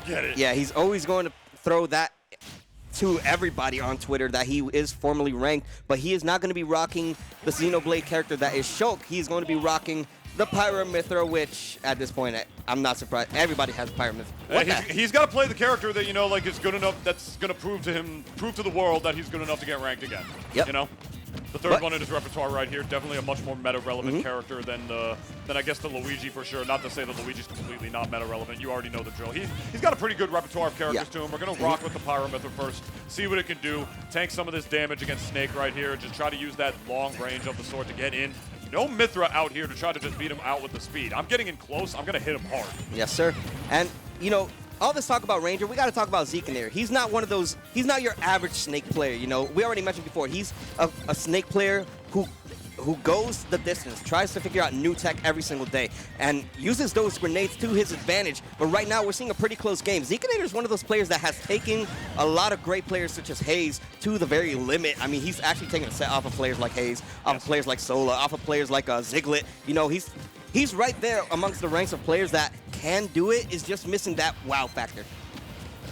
get it. Yeah, he's always going to throw that to everybody on Twitter that he is formally ranked, but he is not going to be rocking the Xenoblade character that is Shulk. He's going to be rocking the Pyra Mythra, which at this point, I'm not surprised. Everybody has Pyra Mythra. He's got to play the character that, you know, like is good enough, that's going to prove to the world that he's good enough to get ranked again. Yep. You know? The third one in his repertoire right here, definitely a much more meta-relevant character than I guess the Luigi for sure. Not to say that Luigi's completely not meta-relevant. You already know the drill. He's got a pretty good repertoire of characters to him. We're going to rock with the Pyra Mythra first, see what it can do, tank some of this damage against Snake right here, just try to use that long range of the sword to get in. No Mythra out here to try to just beat him out with the speed. I'm getting in close. I'm going to hit him hard. Yes, sir. And, you know, all this talk about Ranger, we got to talk about Zekenator. He's not one of those, he's not your average Snake player, you know. We already mentioned before, he's a Snake player who goes the distance, tries to figure out new tech every single day, and uses those grenades to his advantage. But right now, we're seeing a pretty close game. Zekenator is one of those players that has taken a lot of great players such as Hayes to the very limit. I mean, he's actually taken a set off of players like Hayes, off of players like Sola, off of players like Ziglet. You know, he's right there amongst the ranks of players that can do it, is just missing that wow factor.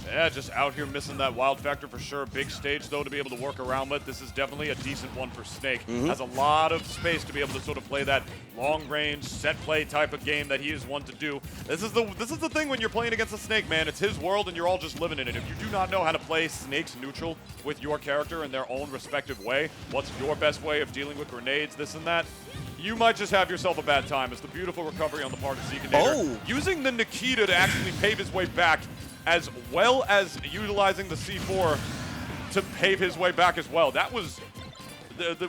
Yeah, just out here missing that wild factor for sure. Big stage, though, to be able to work around with. This is definitely a decent one for Snake. Has a lot of space to be able to sort of play that long-range, set-play type of game that he is one to do. This is the thing when you're playing against a Snake, man. It's his world, and you're all just living in it. If you do not know how to play Snake's neutral with your character in their own respective way, what's your best way of dealing with grenades, this and that, you might just have yourself a bad time. It's the beautiful recovery on the part of Zekenator. Using the Nikita to actually pave his way back, as well as utilizing the C4 to pave his way back as well. That was...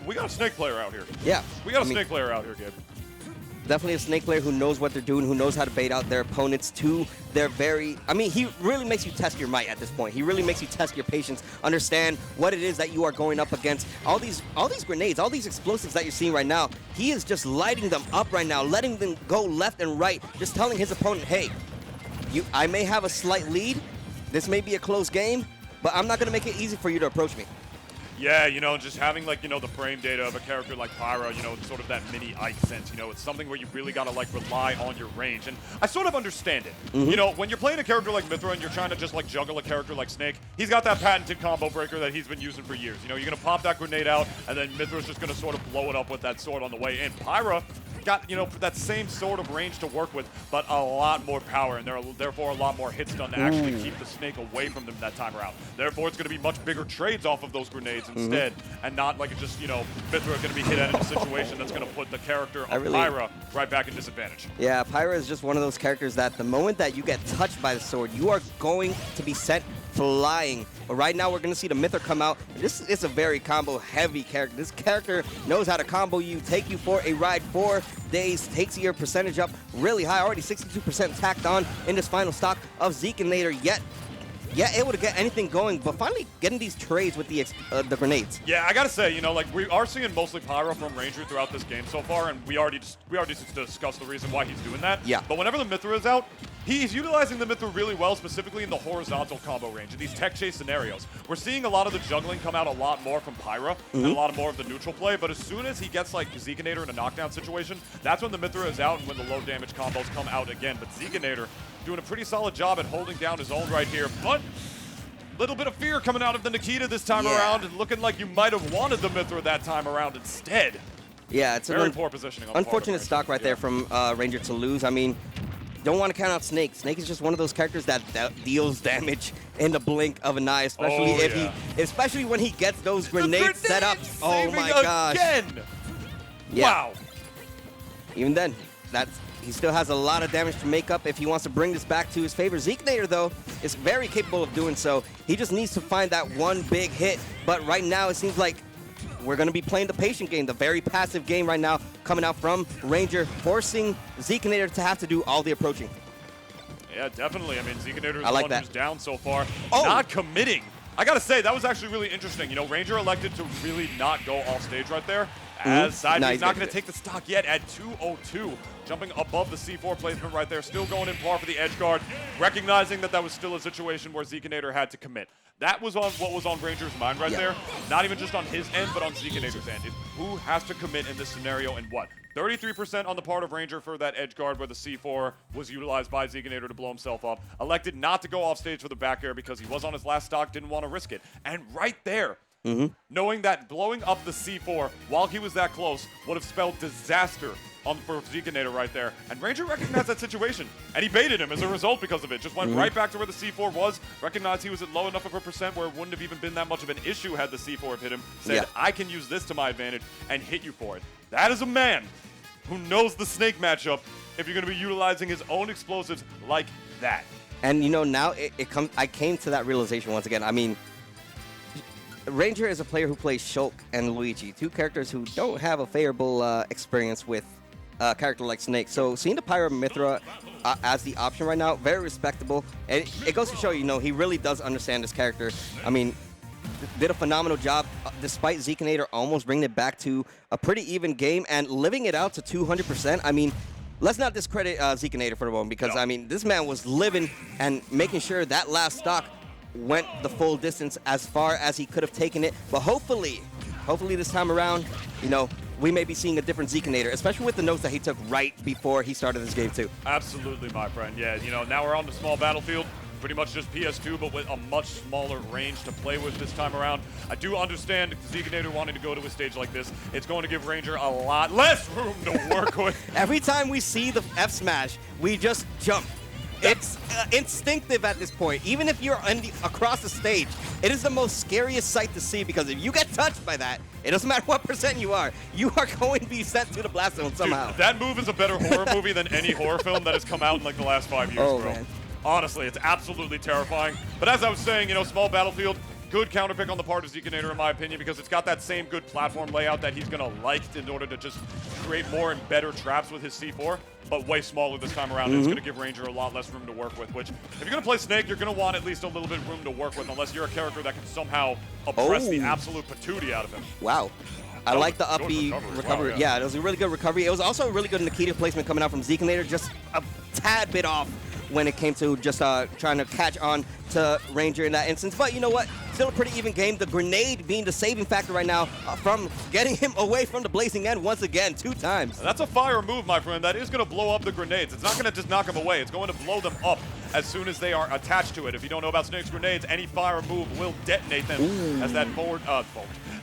we got a Snake player out here. Yeah. We got a Snake player out here, Gabe. Definitely a Snake player who knows what they're doing, who knows how to bait out their opponents to their very... I mean, he really makes you test your might at this point. He really makes you test your patience, understand what it is that you are going up against. All these grenades, all these explosives that you're seeing right now, he is just lighting them up right now, letting them go left and right, just telling his opponent, hey, I may have a slight lead, this may be a close game, but I'm not going to make it easy for you to approach me. Yeah, you know, just having, like, you know, the frame data of a character like Pyra, you know, sort of that mini ice sense, you know, it's something where you really got to, like, rely on your range. And I sort of understand it. You know, when you're playing a character like Mythra and you're trying to just, like, juggle a character like Snake, he's got that patented combo breaker that he's been using for years. You know, you're going to pop that grenade out, and then Mythra's just going to sort of blow it up with that sword on the way in. Pyra got, you know, that same sort of range to work with, but a lot more power, and there are therefore a lot more hits done to actually keep the Snake away from them that time around. Therefore, it's going to be much bigger trades off of those grenades instead, and not like just, you know, Mythra going to be hit in a situation that's going to put the character of Pyra right back in disadvantage. Yeah, Pyra is just one of those characters that the moment that you get touched by the sword, you are going to be sent flying. But right now, we're going to see the Mythra come out. This is a very combo-heavy character. This character knows how to combo you, take you for a ride 4 days, takes your percentage up really high, already 62% tacked on in this final stock of Zekenator, yet able to get anything going, but finally getting these trades with the grenades. Yeah, I gotta say, you know, like, we are seeing mostly Pyra from Ranger throughout this game so far, and we already discussed the reason why he's doing that. Yeah. But whenever the Mythra is out, he's utilizing the Mythra really well, specifically in the horizontal combo range, in these tech chase scenarios. We're seeing a lot of the juggling come out a lot more from Pyra, and a lot more of the neutral play, but as soon as he gets, like, Zekenator in a knockdown situation, that's when the Mythra is out and when the low damage combos come out again. But Zekenator doing a pretty solid job at holding down his own right here, but little bit of fear coming out of the Nikita this time around, and looking like you might have wanted the Mythra that time around instead. Yeah, it's very poor positioning. On unfortunate stock right there from Ranger to lose. I mean, don't want to count out Snake. Snake is just one of those characters that deals damage in the blink of an eye, especially especially when he gets those grenade setups. Oh my gosh! Again. Yeah. Wow. Even then, he still has a lot of damage to make up if he wants to bring this back to his favor. Zekenator, though, is very capable of doing so. He just needs to find that one big hit. But right now, it seems like we're going to be playing the patient game, the very passive game right now, coming out from Ranger, forcing Zekenator to have to do all the approaching. Yeah, definitely. I mean, Zekenator is the one who's down so far. Not committing. I got to say, that was actually really interesting. You know, Ranger elected to really not go off stage right there. as Side No, B's he's not good. going to take the stock yet at 202. Jumping above the C4 placement right there, still going in par for the edge guard, recognizing that that was still a situation where Zekenator had to commit. That was on what was on Ranger's mind right there. Not even just on his end, but on Zekenator's end. Is who has to commit in this scenario and what? 33% on the part of Ranger for that edge guard where the C4 was utilized by Zekenator to blow himself up. Elected not to go off stage for the back air because he was on his last stock, didn't want to risk it. And right there, knowing that blowing up the C4 while he was that close would have spelled disaster for Zekenator right there. And Ranger recognized that situation, and he baited him as a result because of it. Just went right back to where the C4 was, recognized he was at low enough of a percent where it wouldn't have even been that much of an issue had the C4 have hit him. Said, I can use this to my advantage and hit you for it. That is a man who knows the Snake matchup if you're going to be utilizing his own explosives like that. And, you know, now I came to that realization once again. I mean, Ranger is a player who plays Shulk and Luigi, two characters who don't have a favorable experience with a character like Snake. So seeing the Pyra Mythra as the option right now, very respectable. And it goes to show, you know, he really does understand this character. I mean, did a phenomenal job despite Zekenator almost bringing it back to a pretty even game and living it out to 200%. I mean, let's not discredit Zekenator for the moment because, I mean, this man was living and making sure that last stock went the full distance as far as he could have taken it. But hopefully this time around, you know, we may be seeing a different Zekenator, especially with the notes that he took right before he started this game too. Absolutely, my friend. Yeah, you know, now we're on the small battlefield. Pretty much just PS2, but with a much smaller range to play with this time around. I do understand Zekenator wanting to go to a stage like this. It's going to give Ranger a lot less room to work with. Every time we see the F smash, we just jump. It's instinctive at this point. Even if you're across the stage, it is the most scariest sight to see because if you get touched by that, it doesn't matter what percent you are going to be sent to the blast zone somehow. Dude, that move is a better horror movie than any horror film that has come out in like the last 5 years, bro. Man. Honestly, it's absolutely terrifying. But as I was saying, you know, small battlefield, good counterpick on the part of Zekenator, in my opinion, because it's got that same good platform layout that he's going to like in order to just create more and better traps with his C4, but way smaller this time around. And it's going to give Ranger a lot less room to work with, which, if you're going to play Snake, you're going to want at least a little bit of room to work with, unless you're a character that can somehow oppress the absolute patootie out of him. Wow. I like the up B recovery. Wow, yeah, it was a really good recovery. It was also a really good Nikita placement coming out from Zekenator, just a tad bit off when it came to just trying to catch on to Ranger in that instance. But you know what? Still a pretty even game. The grenade being the saving factor right now from getting him away from the blazing end once again, 2 times. That's a fire move, my friend. That is going to blow up the grenades. It's not going to just knock them away. It's going to blow them up as soon as they are attached to it. If you don't know about Snake's grenades, any fire move will detonate them as that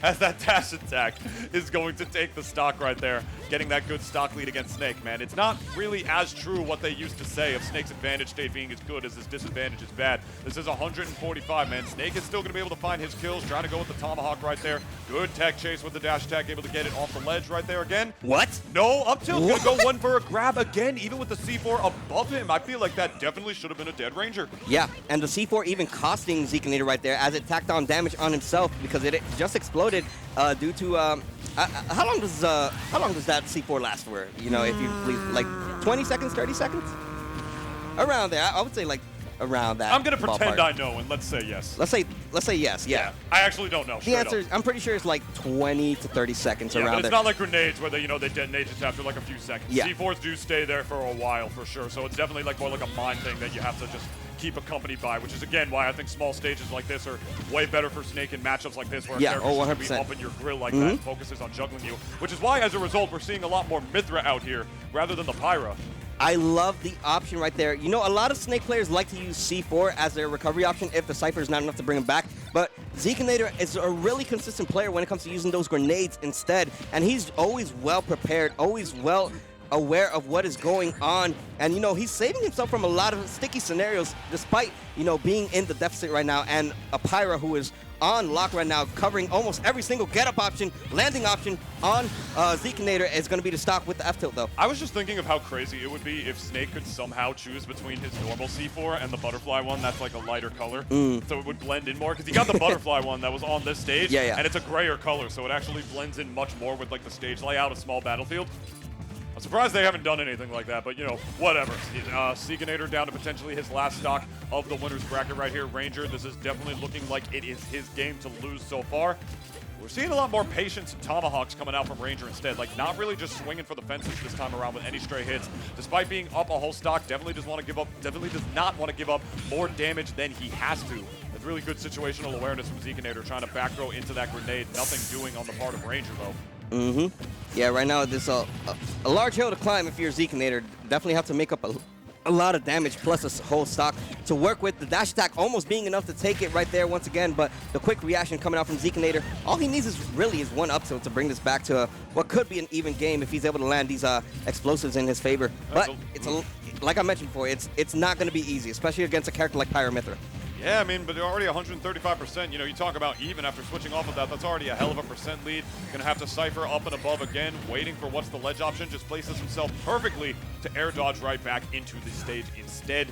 as that dash attack is going to take the stock right there, getting that good stock lead against Snake, man. It's not really as true what they used to say of Snake's advantage state being as good as his disadvantage is bad. This is 145, man. Snake is still going to be able to find his kills, trying to go with the tomahawk right there. Good tech chase with the dash attack, able to get it off the ledge right there again. What? No, up tilt's going to go one for a grab again, even with the C4 above him. I feel like that definitely should have been a dead Ranger. Yeah, and the C4 even costing Zekenator right there as it tacked on damage on himself because it just exploded due to how long does that C4 last for? You know, if you like 20 seconds, 30 seconds, around there. I would say like around that. I'm gonna pretend ballpark. I know and let's say yes. Let's say yes. Yeah. I actually don't know. The answer is, I'm pretty sure it's like 20 to 30 seconds Yeah, around but it's there. not like grenades where they detonate just after like a few seconds. Yeah. C4s do stay there for a while for sure, so it's definitely like more like a mind thing that you have to just keep accompanied by, which is again why I think small stages like this are way better for Snake in matchups like this where a character's just gonna be 100%. up in your grill like that and focuses on juggling you, which is why as a result we're seeing a lot more Mythra out here rather than the Pyra. I love the option right there. You know, a lot of Snake players like to use C4 as their recovery option if the Cypher is not enough to bring him back, but Zekenator is a really consistent player when it comes to using those grenades instead, and he's always well prepared, always well aware of what is going on, and you know, he's saving himself from a lot of sticky scenarios despite, you know, being in the deficit right now, and a Pyra who is on lock right now, covering almost every single get-up option, landing option on Zekenator is going to be the stock with the F-tilt, though. I was just thinking of how crazy it would be if Snake could somehow choose between his normal C4 and the butterfly one that's like a lighter color. So it would blend in more, because he got the butterfly one that was on this stage, and it's a grayer color, so it actually blends in much more with like the stage layout of small battlefield. I'm surprised they haven't done anything like that, but you know, whatever. Zekenator down to potentially his last stock of the winner's bracket right here. Ranger, this is definitely looking like it is his game to lose so far. We're seeing a lot more patience and tomahawks coming out from Ranger instead. Like, not really just swinging for the fences this time around with any stray hits. Despite being up a whole stock, definitely does not want to give up more damage than he has to. That's really good situational awareness from Zekenator, trying to back throw into that grenade. Nothing doing on the part of Ranger, though. Yeah, right now there's a large hill to climb if you're Zekenator. Definitely have to make up a lot of damage plus a whole stock to work with. The dash attack almost being enough to take it right there once again, but the quick reaction coming out from Zekenator. All he needs is one up tilt to bring this back to what could be an even game if he's able to land these explosives in his favor. But it's like I mentioned before, it's not going to be easy, especially against a character like Pyra Mythra. Yeah, I mean, but they're already 135%. You know, you talk about even after switching off of that, that's already a hell of a percent lead. Gonna have to Cypher up and above again, waiting for what's the ledge option. Just places himself perfectly to air dodge right back into the stage instead.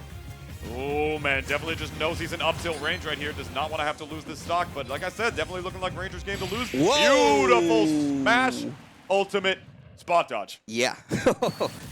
Oh, man, definitely just knows he's in up tilt range right here. Does not want to have to lose this stock, but like I said, definitely looking like Ranger's game to lose. Whoa! Beautiful smash ultimate spot dodge. Yeah.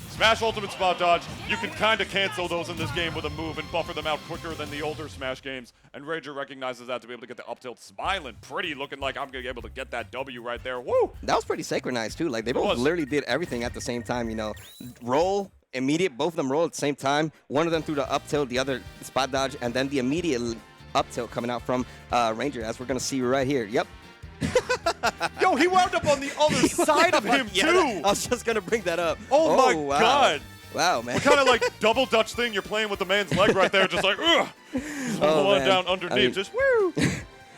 Smash ultimate spot dodge. You can kind of cancel those in this game with a move and buffer them out quicker than the older Smash games. And Ranger recognizes that to be able to get the up tilt, smiling pretty, looking like I'm going to be able to get that W right there. Woo! That was pretty synchronized too. Like they both literally did everything at the same time, you know. Roll, immediate, both of them roll at the same time. One of them through the up tilt, the other spot dodge, and then the immediate up tilt coming out from Ranger, as we're going to see right here. Yep. Yo, he wound up on the other side of him, too. I was just going to bring that up. Oh my wow. God. Wow, man. What kind of like double Dutch thing you're playing with the man's leg right there, just like, ugh. One down underneath, just woo.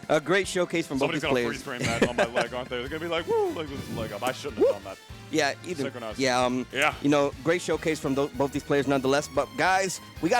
A great showcase from both these players. Somebody's going to freeze frame that on my leg, aren't they? They're going to be like, woo, like with his leg up. I shouldn't have done that. Yeah, Synchronized. yeah, yeah. You know, great showcase from both these players nonetheless. But guys, we got